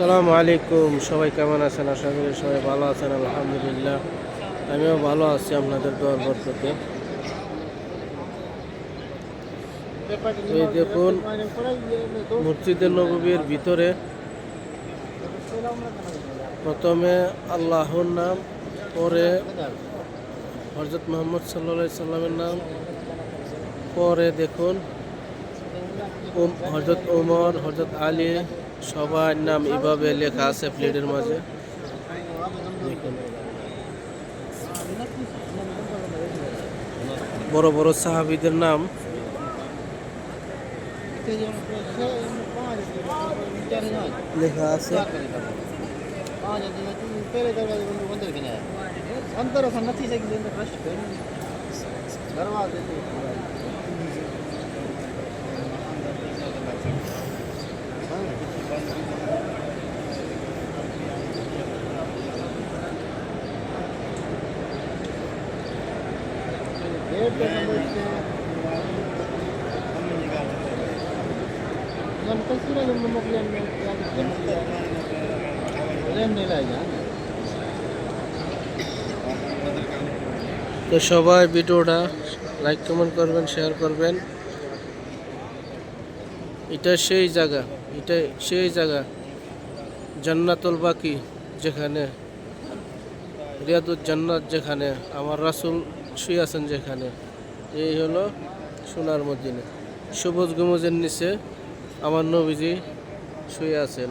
আসসালামু আলাইকুম, সবাই কেমন আছেন? আশা করি সবাই ভালো আছেন। আলহামদুলিল্লাহ, আমিও ভালো আছি আপনাদের দোয়ার বরকতে। এই দেখুন, মসজিদে নববীর ভিতরে প্রথমে আল্লাহর নাম, পরে হযরত মুহাম্মদ সাল্লাল্লাহু আলাইহি সাল্লামের নাম, পরে দেখুন হযরত ওমর, হযরত আলী, সবার নাম এভাবে লেখা আছে প্লেটের মাঝে। দেখুন, বড় বড় সাহাবীদের নাম লেখা আছে। তো সবাই ভিডিওটা লাইক কমেন্ট করবেন, শেয়ার করবেন। এটা সেই জায়গা, এটা সেই জায়গা জান্নাতুল বাকি, যেখানে রিয়াদুল জান্নাত, যেখানে আমার রাসূল শুয়ে আছেন, যেখানে এই হলো সোনার মদিনা। সবুজ গুম্বজের নিচে আমার নবীজি শুয়ে আছেন।